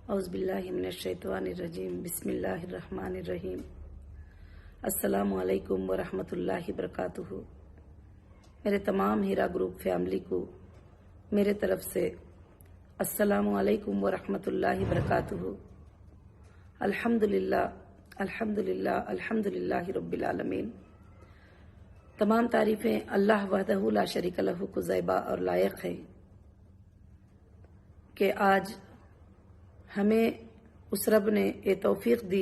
औज़ुबिल्लाहि मिनश्शैतानिर्रजीम बिस्मिल्लाहिर्रहमानिर्रहीम। अस्सलामु अलैकुम व रहमतुल्लाहि बरकातुहू। मेरे तमाम हीरा ग्रुप फैमिली को मेरे तरफ से अस्सलामु अलैकुम व रहमतुल्लाहि बरकातुहू। अल्हम्दुलिल्लाह अल्हम्दुलिल्लाह अल्हम्दुलिल्लाहि रब्बिल आलमीन। तमाम तारीफ़ें अल्लाह वहदहू ला शरीक लहू को ज़ैबा और लायक है कि आज हमें उस रब ने ये तौफीक दी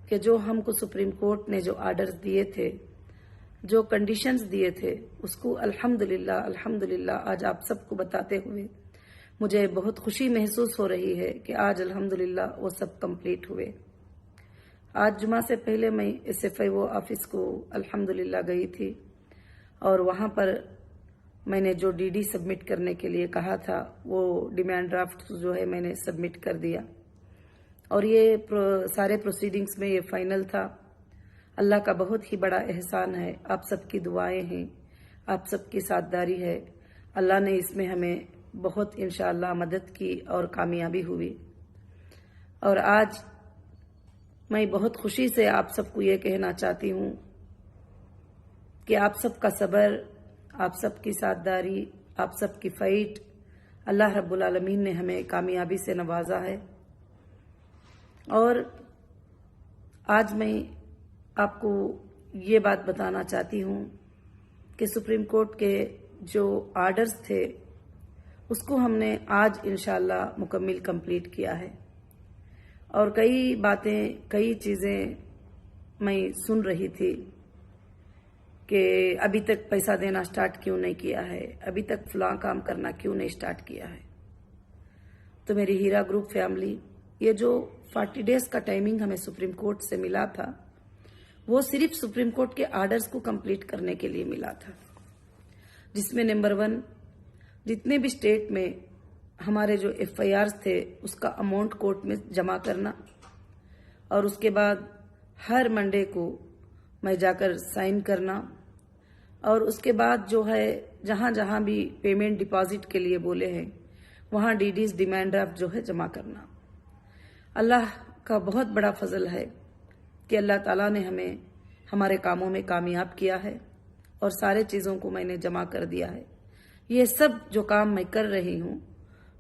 कि जो हमको सुप्रीम कोर्ट ने जो आर्डर्स दिए थे, जो कंडीशंस दिए थे, उसको अल्हम्दुलिल्लाह अल्हम्दुलिल्लाह आज आप सबको बताते हुए मुझे बहुत खुशी महसूस हो रही है कि आज अल्हम्दुलिल्लाह वो सब कंप्लीट हुए। आज जुमा से पहले मैं SFIO ऑफिस को अल्हम्दुलिल्लाह गई थी और वहाँ पर मैंने जो DD सबमिट करने के लिए कहा था वो डिमांड ड्राफ्ट जो है मैंने सबमिट कर दिया और ये सारे प्रोसीडिंग्स में ये फाइनल था। अल्लाह का बहुत ही बड़ा एहसान है, आप सबकी दुआएं हैं, आप सबकी साथदारी है। अल्लाह ने इसमें हमें बहुत इंशाअल्लाह मदद की और कामयाबी हुई। और आज मैं बहुत खुशी से आप सबको ये कहना चाहती हूँ कि आप सबका सब्र, आप सबकी साथदारी, आप सबकी फाइट, अल्लाह रब्बुल आलमीन ने हमें कामयाबी से नवाजा है। और आज मैं आपको ये बात बताना चाहती हूँ कि सुप्रीम कोर्ट के जो आर्डर्स थे उसको हमने आज इंशाअल्लाह मुकम्मल कंप्लीट किया है। और कई बातें, कई चीज़ें मैं सुन रही थी कि अभी तक पैसा देना स्टार्ट क्यों नहीं किया है, अभी तक फलां काम करना क्यों नहीं स्टार्ट किया है। तो मेरी हीरा ग्रुप फैमिली, ये जो 40 डेज का टाइमिंग हमें सुप्रीम कोर्ट से मिला था वो सिर्फ सुप्रीम कोर्ट के आर्डर्स को कंप्लीट करने के लिए मिला था, जिसमें नंबर 1 जितने भी स्टेट में हमारे जो FIRs थे उसका अमाउंट कोर्ट में जमा करना और उसके बाद हर मंडे को मैं जाकर साइन करना और उसके बाद जो है जहां जहां भी पेमेंट डिपॉजिट के लिए बोले हैं वहां DDs डिमांड ड्राफ्ट जो है जमा करना। अल्लाह का बहुत बड़ा फजल है कि अल्लाह ताला ने हमें हमारे कामों में कामयाब किया है और सारे चीज़ों को मैंने जमा कर दिया है। ये सब जो काम मैं कर रही हूँ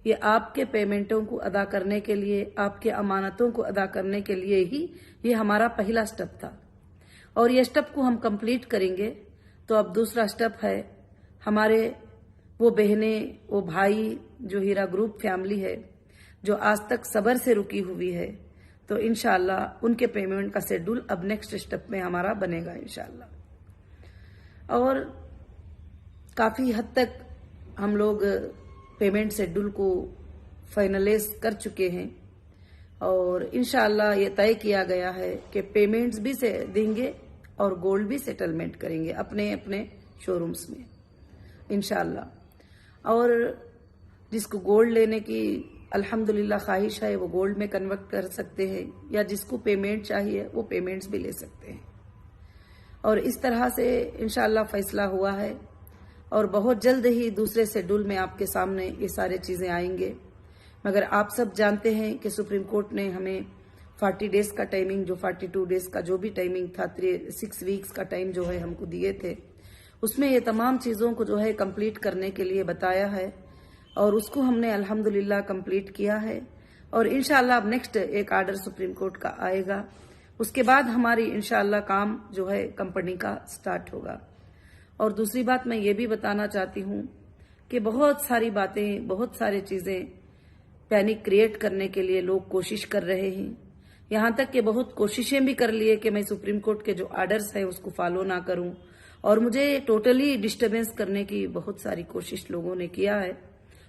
ये आपके पेमेंटों को अदा करने के लिए, आपके अमानतों को अदा करने के लिए ही ये हमारा पहला स्टेप था। और ये स्टेप को हम कंप्लीट करेंगे तो अब दूसरा स्टेप है हमारे वो बहनें, वो भाई जो हीरा ग्रुप फैमिली है जो आज तक सब्र से रुकी हुई है, तो इंशाअल्लाह उनके पेमेंट का शेड्यूल अब नेक्स्ट स्टेप में हमारा बनेगा इंशाअल्लाह। और काफ़ी हद तक हम लोग पेमेंट शेड्यूल को फाइनलाइज कर चुके हैं और इंशाअल्लाह ये तय किया गया है कि पेमेंट्स भी से देंगे और गोल्ड भी सेटलमेंट करेंगे अपने अपने शोरूम्स में इंशाअल्लाह। और जिसको गोल्ड लेने की अल्हम्दुलिल्लाह ख्वाहिश है वो गोल्ड में कन्वर्ट कर सकते हैं या जिसको पेमेंट चाहिए वो पेमेंट्स भी ले सकते हैं। और इस तरह से इंशाअल्लाह फैसला हुआ है और बहुत जल्द ही दूसरे शेड्यूल में आपके सामने ये सारे चीज़ें आएंगे। मगर आप सब जानते हैं कि सुप्रीम कोर्ट ने हमें 40 डेज का टाइमिंग, जो 42 डेज का जो भी टाइमिंग था, 6 वीक्स का टाइम जो है हमको दिए थे, उसमें ये तमाम चीज़ों को जो है कंप्लीट करने के लिए बताया है और उसको हमने अल्हम्दुलिल्लाह कंप्लीट किया है। और इंशाअल्लाह अब नेक्स्ट एक आर्डर सुप्रीम कोर्ट का आएगा, उसके बाद हमारी इंशाअल्लाह काम जो है कंपनी का स्टार्ट होगा। और दूसरी बात मैं ये भी बताना चाहती हूँ कि बहुत सारी बातें, बहुत सारी चीज़ें पैनिक क्रिएट करने के लिए लोग कोशिश कर रहे हैं। यहाँ तक कि बहुत कोशिशें भी कर लिए कि मैं सुप्रीम कोर्ट के जो आर्डर्स हैं उसको फॉलो ना करूं और मुझे टोटली डिस्टर्बेंस करने की बहुत सारी कोशिश लोगों ने किया है।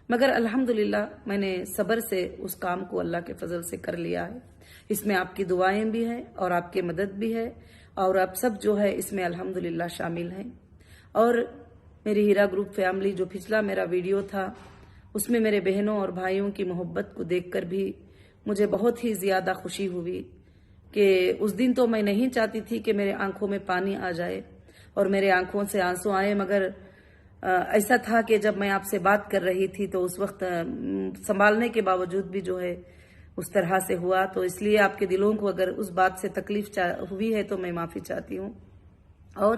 मगर अल्हम्दुलिल्लाह मैंने सब्र से उस काम को अल्लाह के फजल से कर लिया है। इसमें आपकी दुआएं भी हैं और आपकी मदद भी है और आप सब जो है इसमें अल्हम्दुलिल्लाह शामिल हैं। और मेरी हीरा ग्रुप फैमिली, जो पिछला मेरा वीडियो था उसमें मेरे बहनों और भाइयों की मोहब्बत को देखकर भी मुझे बहुत ही ज़्यादा खुशी हुई कि उस दिन तो मैं नहीं चाहती थी कि मेरे आंखों में पानी आ जाए और मेरे आंखों से आंसू आए, मगर ऐसा था कि जब मैं आपसे बात कर रही थी तो उस वक्त संभालने के बावजूद भी जो है उस तरह से हुआ, तो इसलिए आपके दिलों को अगर उस बात से तकलीफ हुई है तो मैं माफ़ी चाहती हूँ। और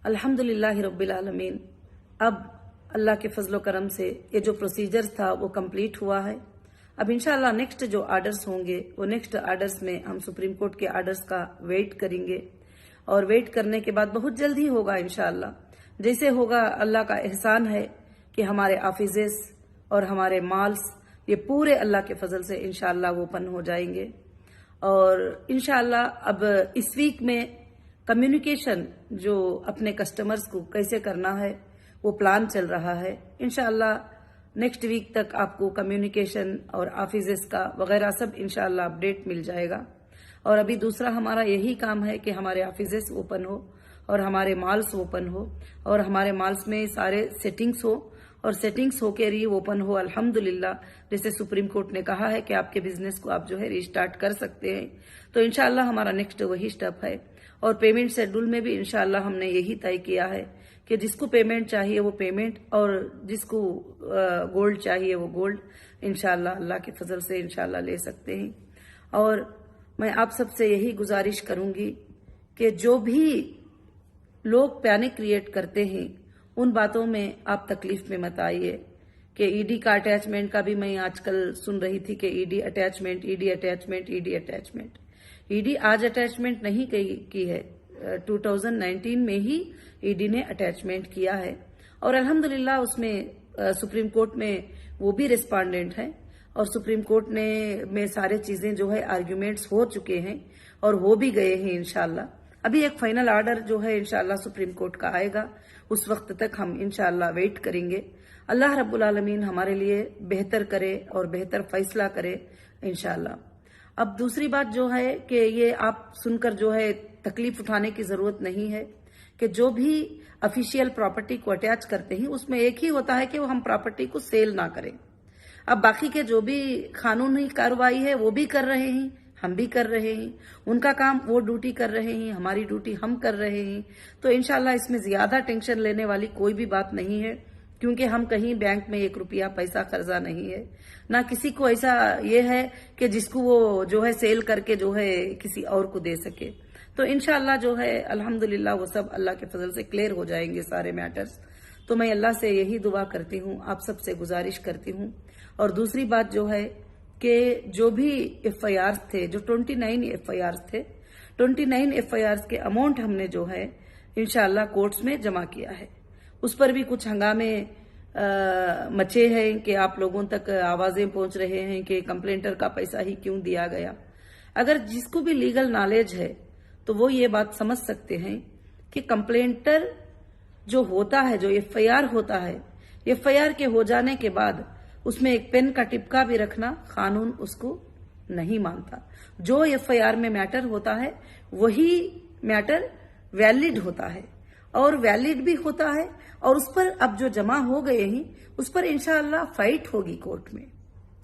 अल्हम्दुलिल्लाह रब्बिल आलमीन, अब अल्लाह के फजलो करम से ये जो प्रोसीजर था वो कंप्लीट हुआ है। अब इंशाल्लाह नेक्स्ट जो आर्डर्स होंगे वो नेक्स्ट आर्डर्स में हम सुप्रीम कोर्ट के आर्डर्स का वेट करेंगे, और वेट करने के बाद बहुत जल्द ही होगा इंशाल्लाह। जैसे होगा, अल्लाह का एहसान है कि हमारे ऑफिसेस और हमारे मॉल्स ये पूरे अल्लाह के फजल से इंशाल्लाह वो ओपन हो जाएंगे। और इंशाल्लाह अब इस वीक में कम्युनिकेशन जो अपने कस्टमर्स को कैसे करना है वो प्लान चल रहा है। इंशाल्लाह नेक्स्ट वीक तक आपको कम्युनिकेशन और ऑफिसेस का वगैरह सब इंशाल्लाह अपडेट मिल जाएगा। और अभी दूसरा हमारा यही काम है कि हमारे ऑफिसेस ओपन हो और हमारे मॉल्स ओपन हो और हमारे मॉल्स में सारे सेटिंग्स हो और सेटिंग्स होके री ओपन हो अल्हम्दुलिल्लाह। जैसे सुप्रीम कोर्ट ने कहा है कि आपके बिजनेस को आप जो है रिस्टार्ट कर सकते हैं, तो इंशाल्लाह हमारा नेक्स्ट वही स्टेप है। और पेमेंट शेड्यूल में भी इंशाल्लाह हमने यही तय किया है कि जिसको पेमेंट चाहिए वो पेमेंट और जिसको गोल्ड चाहिए वो गोल्ड इंशाल्लाह अल्लाह के फजल से इंशाल्लाह ले सकते हैं। और मैं आप सबसे यही गुजारिश करूंगी कि जो भी लोग पैनिक क्रिएट करते हैं उन बातों में आप तकलीफ में मत आइए। कि ईडी का अटैचमेंट का भी मैं आजकल सुन रही थी कि ED attachment, ED attachment, ED attachment. ED आज अटैचमेंट नहीं की है, 2019 में ही ईडी ने अटैचमेंट किया है। और अल्हम्दुलिल्लाह उसमें सुप्रीम कोर्ट में वो भी रिस्पॉन्डेंट है और सुप्रीम कोर्ट ने में सारे चीजें जो है आर्ग्यूमेंट्स हो चुके हैं और हो भी गए हैं इंशाल्लाह। अभी एक फाइनल ऑर्डर जो है इंशाल्लाह सुप्रीम कोर्ट का आएगा, उस वक्त तक हम इंशाल्लाह वेट करेंगे। अल्लाह रब्बुल आलमीन हमारे लिए बेहतर करे और बेहतर फैसला करे इंशाल्लाह। अब दूसरी बात जो है कि ये आप सुनकर जो है तकलीफ उठाने की जरूरत नहीं है कि जो भी ऑफिशियल प्रॉपर्टी को अटैच करते हैं उसमें एक ही होता है कि वो हम प्रॉपर्टी को सेल ना करें। अब बाकी के जो भी कानूनी कार्रवाई है वो भी कर रहे हैं, हम भी कर रहे हैं, उनका काम वो ड्यूटी कर रहे हैं, हमारी ड्यूटी हम कर रहे हैं। तो इंशाल्लाह इसमें ज्यादा टेंशन लेने वाली कोई भी बात नहीं है, क्योंकि हम कहीं बैंक में 1 रुपया पैसा कर्जा नहीं है, ना किसी को ऐसा ये है कि जिसको वो जो है सेल करके जो है किसी और को दे सके। तो इंशाल्लाह जो है अल्हम्दुलिल्लाह वो सब अल्लाह के फजल से क्लियर हो जाएंगे सारे मैटर्स। तो मैं अल्लाह से यही दुआ करती हूँ, आप सबसे गुजारिश करती हूँ। और दूसरी बात जो है कि जो भी FIRs थे, जो 29 FIRs थे, 29 FIRs के अमाउंट हमने जो है इंशाल्लाह कोर्ट्स में जमा किया है। उस पर भी कुछ हंगामे मचे हैं कि आप लोगों तक आवाजें पहुंच रहे हैं कि कंप्लेंटर का पैसा ही क्यों दिया गया। अगर जिसको भी लीगल नॉलेज है तो वो ये बात समझ सकते हैं कि कंप्लेंटर जो होता है, जो FIR होता है, FIR के हो जाने के बाद उसमें एक पेन का टिपका भी रखना कानून उसको नहीं मानता। जो FIR में मैटर होता है वही मैटर वैलिड होता है और वैलिड भी होता है, और उस पर अब जो जमा हो गए हैं उस पर इंशाअल्लाह फाइट होगी कोर्ट में।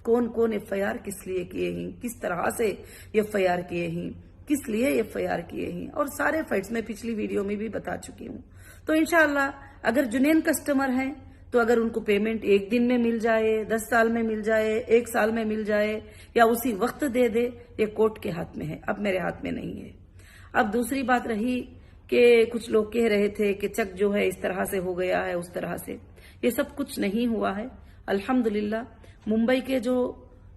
कौन कौन FIR किस लिए किए हैं, किस तरह से FIR किए हैं, किस लिए FIR किए हैं, और सारे फाइट्स में पिछली वीडियो में भी बता चुकी हूँ। तो इंशाअल्लाह अगर जुनैन कस्टमर हैं तो अगर उनको पेमेंट 1 दिन में मिल जाए, 10 साल में मिल जाए, 1 साल में मिल जाए या उसी वक्त दे दे, ये कोर्ट के हाथ में है, अब मेरे हाथ में नहीं है। अब दूसरी बात रही कि कुछ लोग कह रहे थे कि चेक जो है इस तरह से हो गया है, उस तरह से, ये सब कुछ नहीं हुआ है अल्हम्दुलिल्लाह। मुंबई के जो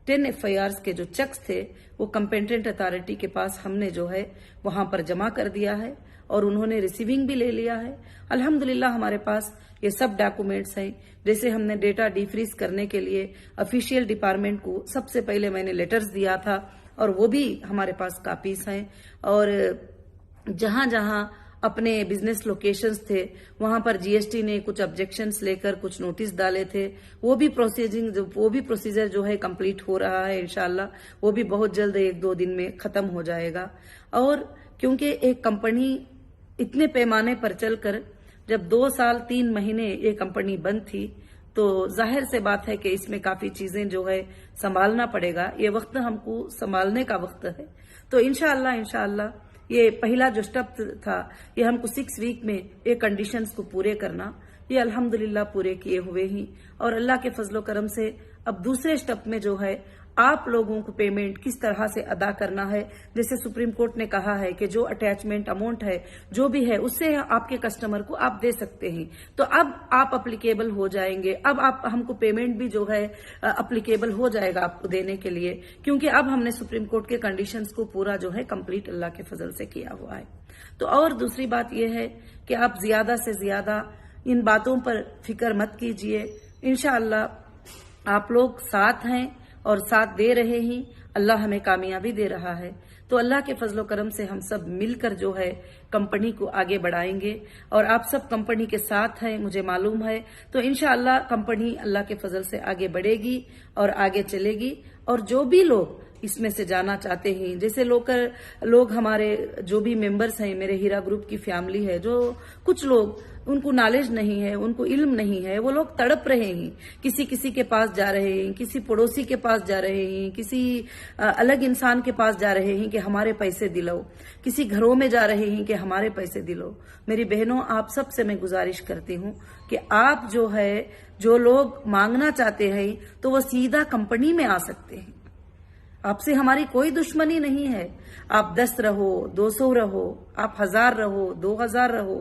10 FIRs के जो चेक्स थे वो कंपेटेंट अथॉरिटी के पास हमने जो है वहां पर जमा कर दिया है और उन्होंने रिसीविंग भी ले लिया है अल्हम्दुलिल्लाह। हमारे पास ये सब डॉक्यूमेंट्स हैं। जैसे हमने डेटा डिफ्रीज करने के लिए ऑफिशियल डिपार्टमेंट को सबसे पहले मैंने लेटर्स दिया था और वो भी हमारे पास कॉपीज हैं। और जहां जहां अपने बिजनेस लोकेशंस थे वहां पर GST ने कुछ ऑब्जेक्शंस लेकर कुछ नोटिस डाले थे, वो भी प्रोसीजर जो है कंप्लीट हो रहा है इंशाल्लाह। वो भी बहुत जल्द 1-2 दिन में खत्म हो जाएगा। और क्योंकि एक कंपनी इतने पैमाने पर चलकर जब 2 साल 3 महीने ये कंपनी बंद थी तो जाहिर से बात है कि इसमें काफी चीजें जो है संभालना पड़ेगा। ये वक्त हमको संभालने का वक्त है। तो इंशाअल्लाह ये पहला जो स्टेप था ये हमको 6 वीक में ये कंडीशंस को पूरे करना, ये अल्हम्दुलिल्लाह पूरे किए हुए ही, और अल्लाह के फजलो करम से अब दूसरे स्टेप में जो है आप लोगों को पेमेंट किस तरह से अदा करना है। जैसे सुप्रीम कोर्ट ने कहा है कि जो अटैचमेंट अमाउंट है जो भी है उससे आपके कस्टमर को आप दे सकते हैं, तो अब आप अप्लीकेबल हो जाएंगे। अब आप हमको पेमेंट भी जो है अप्लीकेबल हो जाएगा आपको देने के लिए, क्योंकि अब हमने सुप्रीम कोर्ट के कंडीशंस को पूरा जो है कंप्लीट अल्लाह के फजल से किया हुआ है। तो और दूसरी बात यह है कि आप ज्यादा से ज्यादा इन बातों पर फिक्र मत कीजिए। इंशाअल्लाह आप लोग साथ हैं और साथ दे रहे ही, अल्लाह हमें कामयाबी दे रहा है। तो अल्लाह के फजलो करम से हम सब मिलकर जो है कंपनी को आगे बढ़ाएंगे, और आप सब कंपनी के साथ हैं मुझे मालूम है। तो इंशाअल्लाह कंपनी अल्लाह के फजल से आगे बढ़ेगी और आगे चलेगी। और जो भी लोग इसमें से जाना चाहते हैं, जैसे लोग हमारे जो भी मेंबर्स हैं, मेरे हीरा ग्रुप की फैमिली है, जो कुछ लोग उनको नॉलेज नहीं है, उनको इल्म नहीं है, वो लोग तड़प रहे हैं, किसी के पास जा रहे हैं, किसी पड़ोसी के पास जा रहे हैं, किसी अलग इंसान के पास जा रहे हैं कि हमारे पैसे दिलाओ, किसी घरों में जा रहे हैं कि हमारे पैसे दिलाओ। मेरी बहनों, आप सब से मैं गुजारिश करती हूँ कि आप जो लोग मांगना चाहते हैं तो वो सीधा कंपनी में आ सकते हैं। आपसे हमारी कोई दुश्मनी नहीं है। आप 10 रहो, 200 रहो, आप 1000 रहो, 2000 रहो,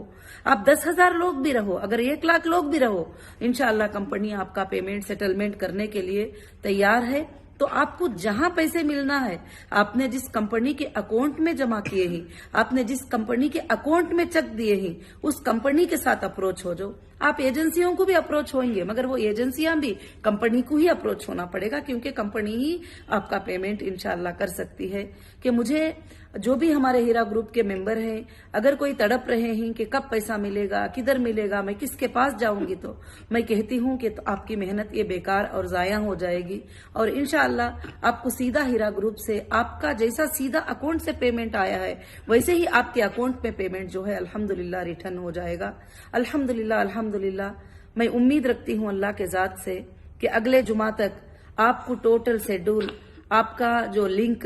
आप 10,000 लोग भी रहो, अगर 1 लाख लोग भी रहो, इंशाअल्लाह कंपनी आपका पेमेंट सेटलमेंट करने के लिए तैयार है। तो आपको जहां पैसे मिलना है, आपने जिस कंपनी के अकाउंट में जमा किए हैं, आपने जिस कंपनी के अकाउंट में चेक दिए हैं, उस कंपनी के साथ अप्रोच हो जाओ। आप एजेंसियों को भी अप्रोच होंगे, मगर वो एजेंसियां भी कंपनी को ही अप्रोच होना पड़ेगा, क्योंकि कंपनी ही आपका पेमेंट इंशाअल्लाह कर सकती है। कि मुझे जो भी हमारे हीरा ग्रुप के मेंबर हैं, अगर कोई तड़प रहे हैं कि कब पैसा मिलेगा, किधर मिलेगा, मैं किसके पास जाऊंगी, तो मैं कहती हूं कि तो आपकी मेहनत ये बेकार और जाया हो जाएगी। और इंशाअल्लाह आपको सीधा हीरा ग्रुप से आपका जैसा सीधा अकाउंट से पेमेंट आया है, वैसे ही आपके अकाउंट में पेमेंट जो है अल्हम्दुलिल्लाह रिटर्न हो जाएगा। अल्हम्दुलिल्लाह अल्हम्दुलिल्लाह। मैं उम्मीद रखती हूं अल्लाह के जात से कि अगले जुमा तक आपको टोटल शेड्यूल, आपका जो लिंक,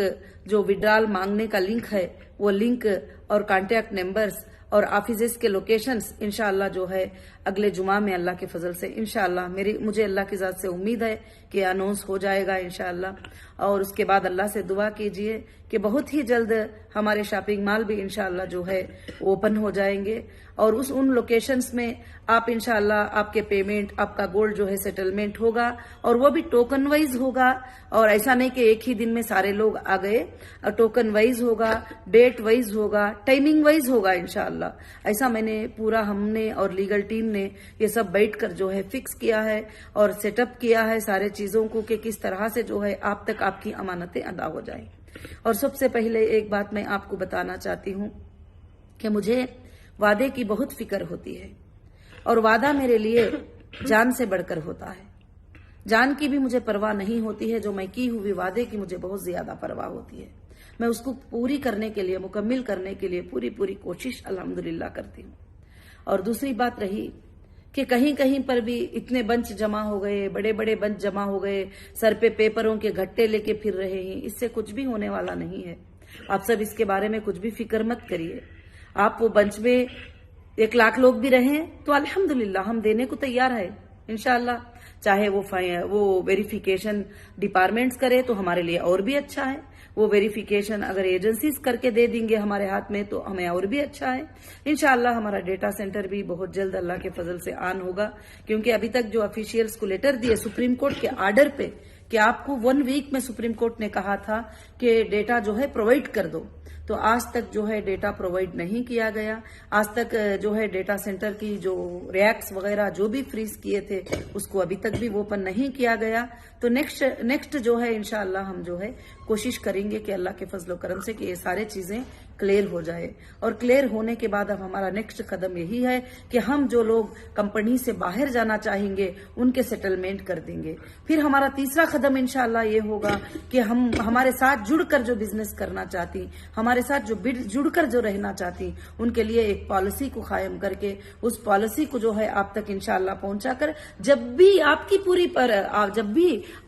जो विड्रॉल मांगने का लिंक है, वो लिंक और कॉन्टैक्ट नंबर्स और ऑफिसेस के लोकेशंस इंशाअल्लाह जो है अगले जुमा में अल्लाह के फजल से इंशाअल्लाह मुझे अल्लाह की जात से उम्मीद है कि अनाउंस हो जाएगा इंशाअल्लाह। और उसके बाद अल्लाह से दुआ कीजिए कि बहुत ही जल्द हमारे शॉपिंग मॉल भी इंशाअल्लाह जो है ओपन हो जाएंगे, और उन लोकेशंस में आप इंशाअल्लाह आपके पेमेंट, आपका गोल्ड जो है सेटलमेंट होगा, और वो भी टोकन वाइज होगा। और ऐसा नहीं कि एक ही दिन में सारे लोग आ गए, टोकन वाइज होगा, डेट वाइज होगा, टाइमिंग वाइज होगा इंशाअल्लाह। ऐसा हमने और लीगल टीम ने ये सब बैठकर जो है फिक्स किया है और सेटअप किया है सारे चीजों को कि किस तरह से जो है आप तक आपकी अमानतें अदा हो जाए। और सबसे पहले एक बात मैं आपको बताना चाहती हूँ कि मुझे वादे की बहुत फिक्र होती है, और वादा मेरे लिए जान से बढ़कर होता है। जान की भी मुझे परवाह नहीं होती है, जो मैं की हुई वादे की मुझे बहुत ज्यादा परवाह होती है। मैं उसको पूरी करने के लिए, मुकम्मिल करने के लिए पूरी कोशिश अल्हम्दुलिल्लाह करती हूँ। और दूसरी बात रही कि कहीं कहीं पर भी इतने बंच जमा हो गए, बड़े बड़े बंच जमा हो गए, सर पे पेपरों के घट्टे लेके फिर रहे हैं, इससे कुछ भी होने वाला नहीं है। आप सब इसके बारे में कुछ भी फिक्र मत करिए। आप वो बंच में 1 लाख लोग भी रहें तो अल्हम्दुलिल्लाह हम देने को तैयार है इंशाअल्लाह। चाहे वो वेरिफिकेशन डिपार्टमेंट्स करे तो हमारे लिए और भी अच्छा है, वो वेरिफिकेशन अगर एजेंसीज करके दे देंगे हमारे हाथ में तो हमें और भी अच्छा है इंशाअल्लाह। हमारा डेटा सेंटर भी बहुत जल्द अल्लाह के फजल से ऑन होगा, क्योंकि अभी तक जो ऑफिशियल्स को लेटर दिए सुप्रीम कोर्ट के आर्डर पे कि आपको 1 वीक में सुप्रीम कोर्ट ने कहा था कि डेटा जो है प्रोवाइड कर दो, तो आज तक जो है डेटा प्रोवाइड नहीं किया गया। आज तक जो है डेटा सेंटर की जो रैक्स वगैरह जो भी फ्रीज किए थे उसको अभी तक भी ओपन नहीं किया गया। तो नेक्स्ट जो है इंशाअल्लाह हम जो है कोशिश करेंगे कि अल्लाह के फजलो करम से कि ये सारे चीजें क्लियर हो जाए। और क्लियर होने के बाद अब हमारा नेक्स्ट कदम यही है कि हम जो लोग कंपनी से बाहर जाना चाहेंगे उनके सेटलमेंट कर देंगे। फिर हमारा तीसरा कदम इंशाअल्लाह ये होगा कि हम हमारे साथ जुड़कर जो बिजनेस करना चाहती, हमारे हमारे साथ जो जुड़कर जो रहना चाहती, उनके लिए एक पॉलिसी को कायम करके उस पॉलिसी को जो है आप तक इंशाअल्लाह पहुंचाकर, जब भी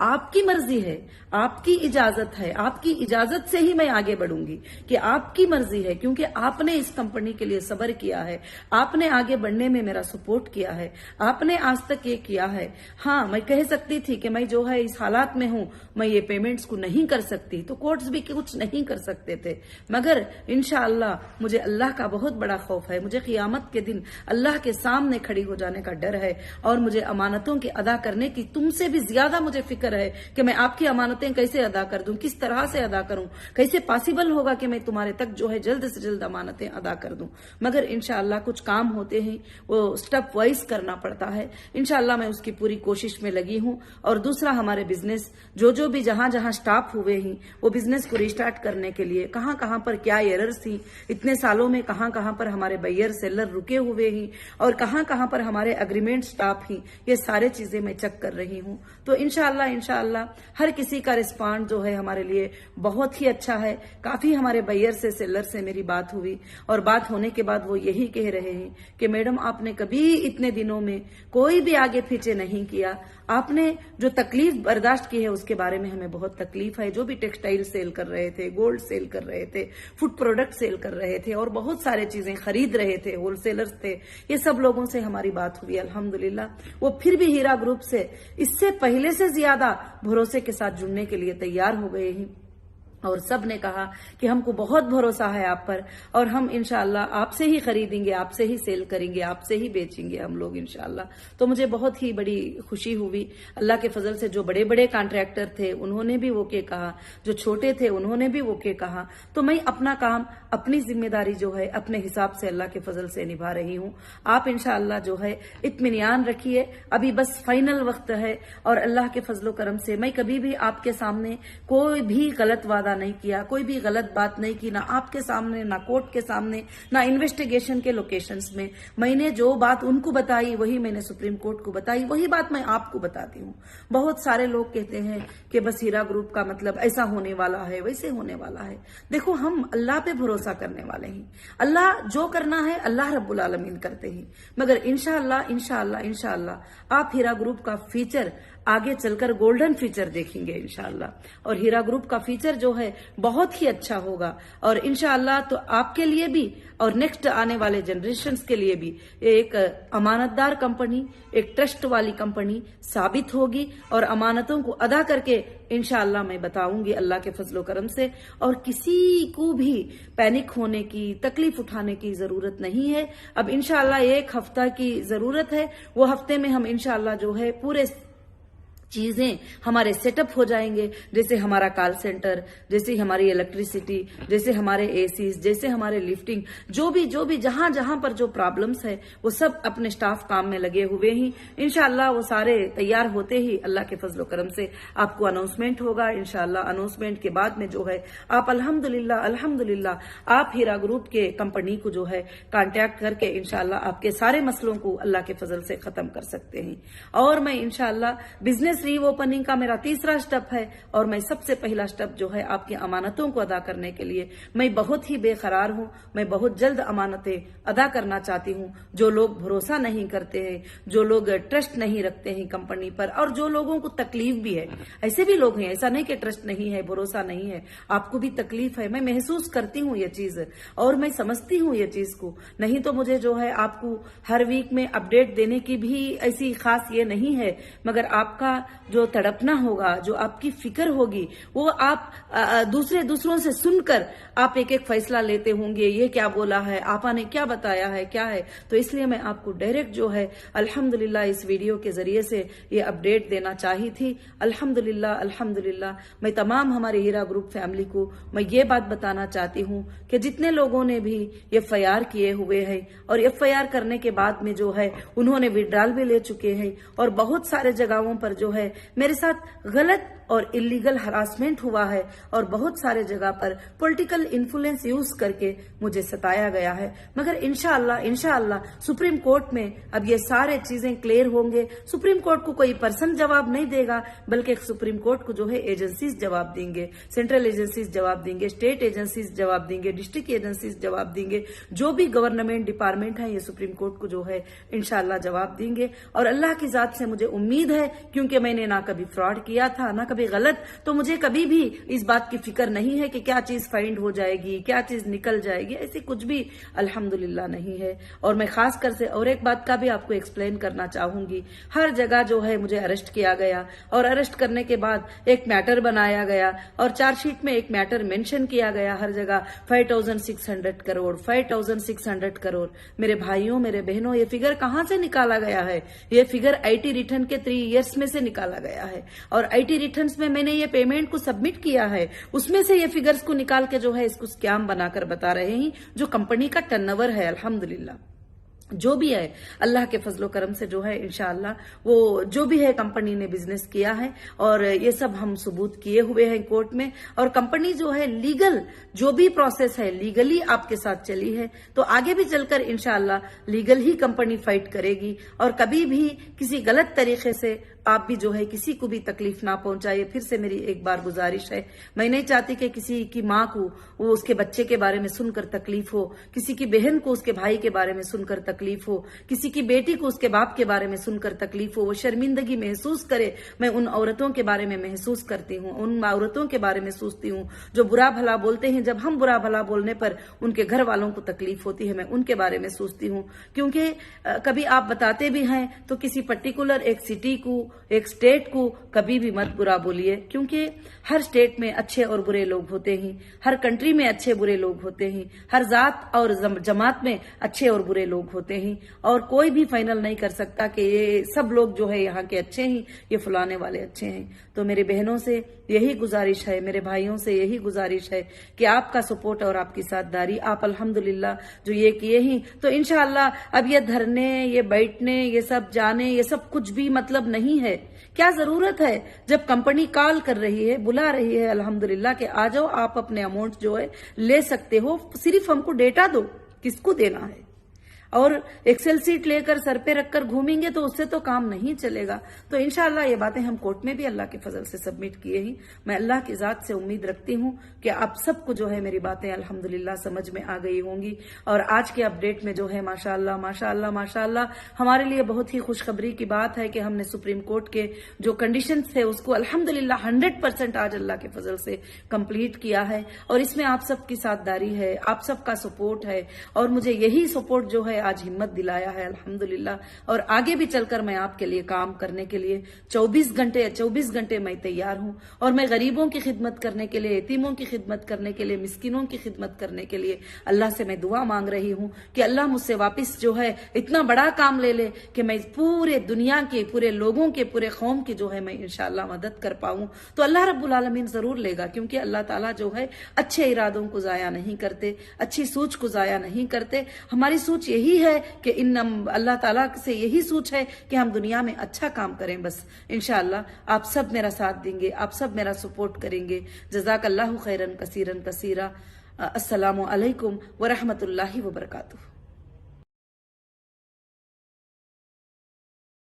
आपकी मर्जी है, आपकी इजाजत है, आपकी इजाजत से ही मैं आगे बढ़ूंगी कि आपकी मर्जी है, क्योंकि आपने इस कंपनी के लिए सब्र किया है, आपने आगे बढ़ने में मेरा सपोर्ट किया है, आपने आज तक ये किया है। हाँ, मैं कह सकती थी कि मैं जो है इस हालात में हूं, मैं ये पेमेंट्स को नहीं कर सकती, तो कोर्ट्स भी कुछ नहीं कर सकते थे, मगर इंशाअल्लाह मुझे अल्लाह का बहुत बड़ा खौफ है, मुझे क़ियामत के दिन अल्लाह के सामने खड़ी हो जाने का डर है, और मुझे अमानतों के अदा करने की तुमसे भी ज्यादा मुझे फिक्र है कि मैं आपकी अमानतें कैसे अदा कर दूं, किस तरह से अदा करूं, कैसे पॉसिबल होगा कि मैं तुम्हारे तक जो है जल्द से जल्द अमानतें अदा कर दूं। मगर इंशाअल्लाह कुछ काम होते हैं वो स्टेप वाइज करना पड़ता है, इंशाअल्लाह मैं उसकी पूरी कोशिश में लगी हूं। और दूसरा, हमारे बिजनेस जो भी जहां जहां स्टॉप हुए हैं, वो बिजनेस को रिस्टार्ट करने के लिए कहां कहां पर क्या एरर्स थी, इतने सालों में कहां कहां पर हमारे बायर सेलर रुके हुए हैं और कहां कहां पर हमारे एग्रीमेंट स्टॉप हैं, ये सारे चीजें मैं चेक कर रही हूं। तो इंशाअल्लाह हर किसी का रिस्पॉन्ड जो है हमारे लिए बहुत ही अच्छा है। काफी हमारे बायर से, सेलर से मेरी बात हुई, और बात होने के बाद वो यही कह रहे हैं कि मैडम आपने कभी इतने दिनों में कोई भी आगे पीछे नहीं किया, आपने जो तकलीफ बर्दाश्त की है उसके बारे में हमें बहुत तकलीफ है। जो भी टेक्सटाइल सेल कर रहे थे, गोल्ड सेल कर रहे थे, फूड प्रोडक्ट सेल कर रहे थे और बहुत सारे चीजें खरीद रहे थे, होलसेलर्स थे, ये सब लोगों से हमारी बात हुई अल्हम्दुलिल्लाह। वो फिर भी हीरा ग्रुप से इससे पहले से ज्यादा भरोसे के साथ जुड़ने के लिए तैयार हो गए हैं, और सब ने कहा कि हमको बहुत भरोसा है आप पर, और हम इंशाअल्लाह आपसे ही खरीदेंगे, आपसे ही सेल करेंगे, आपसे ही बेचेंगे हम लोग इंशाअल्लाह। तो मुझे बहुत ही बड़ी खुशी हुई। अल्लाह के फजल से जो बड़े बड़े कॉन्ट्रैक्टर थे उन्होंने भी वो के कहा, जो छोटे थे उन्होंने भी वो के कहा। तो मैं अपना काम, अपनी जिम्मेदारी जो है अपने हिसाब से अल्लाह के फजल से निभा रही हूँ। आप इंशाअल्लाह जो है इत्मीनान रखिए, अभी बस फाइनल वक्त है, और अल्लाह के फजलो करम से मैं कभी भी आपके सामने कोई भी गलत वादा नहीं किया, कोई भी गलत बात नहीं की, ना आपके सामने, ना कोर्ट के सामने, ना इन्वेस्टिगेशन के लोकेशंस में। मैंने जो बात उनको बताई वही मैंने सुप्रीम कोर्ट को बताई, वही बात मैं आपको बताती हूँ। बहुत सारे लोग कहते हैं कि बस हीरा ग्रुप का मतलब ऐसा होने वाला है, वैसे होने वाला है। देखो, हम अल्लाह पे भरोसा करने वाले हैं, अल्लाह जो करना है अल्लाह रब्बुल आलमीन करते हैं। मगर इंशाअल्लाह आप हीरा ग्रुप का फीचर आगे चलकर गोल्डन फीचर देखेंगे इंशाअल्लाह, और हीरा ग्रुप का फीचर जो है बहुत ही अच्छा होगा, और इंशाअल्लाह तो आपके लिए भी और नेक्स्ट आने वाले जनरेशन्स के लिए भी एक अमानतदार कंपनी, एक ट्रस्ट वाली कंपनी साबित होगी, और अमानतों को अदा करके इंशाअल्लाह मैं बताऊंगी अल्लाह के फजलो करम से। और किसी को भी पैनिक होने की, तकलीफ उठाने की जरूरत नहीं है। अब इंशाअल्लाह 1 हफ्ता की जरूरत है, वो हफ्ते में हम इंशाअल्लाह जो है पूरे चीजें हमारे सेटअप हो जाएंगे, जैसे हमारा कॉल सेंटर, जैसे हमारी इलेक्ट्रिसिटी, जैसे हमारे एसीज, जैसे हमारे लिफ्टिंग, जो भी जहां जहां पर जो प्रॉब्लम्स है वो सब अपने स्टाफ काम में लगे हुए ही। इंशाअल्लाह वो सारे तैयार होते ही अल्लाह के फजलो करम से आपको अनाउंसमेंट होगा। इंशाअल्लाह अनाउंसमेंट के बाद में जो है आप अल्हम्दुलिल्लाह आप हीरा ग्रुप के कंपनी को जो है कांटेक्ट करके इंशाअल्लाह आपके सारे मसलों को अल्लाह के फजल से खत्म कर सकते हैं। और मैं इंशाअल्लाह बिजनेस रीओपनिंग का मेरा तीसरा स्टेप है, और मैं सबसे पहला स्टेप जो है आपकी अमानतों को अदा करने के लिए मैं बहुत ही बेकरार हूं। मैं बहुत जल्द अमानतें अदा करना चाहती हूं। जो लोग भरोसा नहीं करते हैं, जो लोग ट्रस्ट नहीं रखते हैं कंपनी पर, और जो लोगों को तकलीफ भी है, ऐसे भी लोग हैं, ऐसा नहीं कि ट्रस्ट नहीं है, भरोसा नहीं है, आपको भी तकलीफ है। मैं महसूस करती हूँ ये चीज, और मैं समझती हूँ ये चीज को। नहीं तो मुझे जो है आपको हर वीक में अपडेट देने की भी ऐसी खास ये नहीं है, मगर आपका जो तड़पना होगा, जो आपकी फिक्र होगी, वो आप दूसरों से सुनकर आप एक एक फैसला लेते होंगे, ये क्या बोला है, आपा ने क्या बताया है, क्या है। तो इसलिए मैं आपको डायरेक्ट जो है अल्हम्दुलिल्लाह इस वीडियो के जरिए से ये अपडेट देना चाही थी। अल्हम्दुलिल्लाह मैं तमाम हमारे हीरा ग्रुप फैमिली को मैं ये बात बताना चाहती हूँ कि जितने लोगों ने भी FIR किए हुए हैं, और FIR करने के बाद में जो है उन्होंने विड्रॉल भी ले चुके हैं, और बहुत सारे जगहों पर जो है मेरे साथ गलत اور इलीगल हरासमेंट हुआ है और बहुत सारे जगह पर पॉलिटिकल इन्फ्लुएंस यूज करके मुझे सताया गया है। मगर इंशाअल्लाह सुप्रीम कोर्ट में अब ये सारे चीजें क्लियर होंगे। सुप्रीम कोर्ट को कोई पर्सन जवाब नहीं देगा, बल्कि सुप्रीम कोर्ट को जो है एजेंसीज जवाब देंगे, सेंट्रल एजेंसीज जवाब देंगे, स्टेट एजेंसीज जवाब देंगे, डिस्ट्रिक्ट एजेंसीज जवाब देंगे। जो भी गवर्नमेंट डिपार्टमेंट है ये सुप्रीम कोर्ट को जो है इंशाअल्लाह जवाब देंगे। और अल्लाह की जात से मुझे उम्मीद है, क्योंकि मैंने ना कभी फ्रॉड किया था ना कभी गलत, तो मुझे कभी भी इस बात की फिक्र नहीं है कि क्या चीज फाइंड हो जाएगी, क्या चीज निकल जाएगी, ऐसी कुछ भी अल्हम्दुलिल्लाह नहीं है। और मैं खास कर से और एक बात का भी आपको एक्सप्लेन करना चाहूंगी। हर जगह जो है मुझे अरेस्ट किया गया और अरेस्ट करने के बाद एक मैटर बनाया गया और चार्जशीट में एक मैटर मेंशन किया गया हर जगह 5,600 करोड़ 5,600 करोड़। मेरे भाइयों मेरे बहनों, ये फिगर कहां से निकाला गया है? ये फिगर आईटी रिटर्न के 3 इयर्स में से निकाला गया है और आईटी रिटर्न्स में मैंने ये पेमेंट को सबमिट किया है, उसमें से ये फिगर्स को निकाल के जो है इसको स्कैम बनाकर बता रहे हैं। जो कंपनी का टर्नओवर है अल्हम्दुलिल्लाह जो भी है अल्लाह के फजलो करम से जो है इंशाअल्लाह वो जो भी है कंपनी ने बिजनेस किया है और ये सब हम सबूत किए हुए हैं कोर्ट में। और कंपनी जो है लीगल जो भी प्रोसेस है लीगली आपके साथ चली है, तो आगे भी चलकर इंशाअल्लाह लीगल ही कंपनी फाइट करेगी और कभी भी किसी गलत तरीके से आप भी जो है किसी को भी तकलीफ ना पहुंचाइए। फिर से मेरी एक बार गुजारिश है, मैं नहीं चाहती कि किसी की माँ को वो उसके बच्चे के बारे में सुनकर तकलीफ हो, किसी की बहन को उसके भाई के बारे में सुनकर तकलीफ हो, किसी की बेटी को उसके बाप के बारे में सुनकर तकलीफ हो, वो शर्मिंदगी महसूस करे। मैं उन औरतों के बारे में महसूस करती हूँ, उन औरतों के बारे में सोचती हूँ जो बुरा भला बोलते हैं। जब हम बुरा भला बोलने पर उनके घर वालों को तकलीफ होती है, मैं उनके बारे में सोचती हूँ। क्योंकि कभी आप बताते भी हैं तो किसी पर्टिकुलर एक सिटी को एक स्टेट को कभी भी मत बुरा बोलिए, क्योंकि हर स्टेट में अच्छे और बुरे लोग होते हैं, हर कंट्री में अच्छे बुरे लोग होते हैं, हर जात और जमात में अच्छे और बुरे लोग होते हैं और कोई भी फाइनल नहीं कर सकता कि ये सब लोग जो है यहाँ के अच्छे हैं, ये फलाने वाले अच्छे हैं। तो मेरी बहनों से यही गुजारिश है, मेरे भाइयों से यही गुजारिश है कि आपका सपोर्ट और आपकी साथदारी, आप अल्हम्दुलिल्लाह जो ये किए ही, तो इंशाअल्लाह अब ये धरने ये बैठने ये सब जाने ये सब कुछ भी मतलब नहीं है। क्या जरूरत है जब कंपनी कॉल कर रही है बुला रही है अल्हम्दुलिल्लाह कि आ जाओ आप अपने अमाउंट जो है ले सकते हो, सिर्फ हमको डेटा दो किसको देना है। और एक्सेल सीट लेकर सर पे रखकर घूमेंगे तो उससे तो काम नहीं चलेगा। तो इंशाअल्लाह ये बातें हम कोर्ट में भी अल्लाह के फजल से सबमिट किए ही। मैं अल्लाह की जात से उम्मीद रखती हूँ कि आप सबको जो है मेरी बातें अल्हम्दुलिल्लाह समझ में आ गई होंगी। और आज के अपडेट में जो है माशाअल्लाह माशाअल्लाह माशाअल्लाह हमारे लिए बहुत ही खुशखबरी की बात है कि हमने सुप्रीम कोर्ट के जो कंडीशन थे उसको अल्हम्दुलिल्लाह 100% आज अल्लाह के फजल से कंप्लीट किया है। और इसमें आप सबकी साथदारी है, आप सबका सपोर्ट है और मुझे यही सपोर्ट जो है आज हिम्मत दिलाया है अल्हम्दुलिल्लाह। और आगे भी चलकर मैं आपके लिए काम करने के लिए 24 घंटे मैं तैयार हूं। और मैं गरीबों की खिदमत करने के लिए, यतीमों की खिदमत करने के लिए, मिस्किनों की खिदमत करने के लिए अल्लाह से मैं दुआ मांग रही हूं कि अल्लाह मुझसे वापस जो है इतना बड़ा काम ले ले कि मैं पूरे दुनिया के पूरे लोगों के पूरे कौम की जो है मैं इंशाअल्लाह मदद कर पाऊं। तो अल्लाह रब्बुल आलमीन जरूर लेगा, क्योंकि अल्लाह ताला जो है अच्छे इरादों को जाया नहीं करते, अच्छी सोच को जाया नहीं करते। हमारी सोच यही है कि अल्लाह ताला से यही सोच है कि हम दुनिया में अच्छा काम करें। बस इंशाअल्लाह आप सब मेरा साथ देंगे, आप सब मेरा सपोर्ट करेंगे। जज़ाकल्लाहु खैरन कसीरन कसीरा। अस्सलामु अलैकुम व रहमतुल्लाहि व बरकातुहू।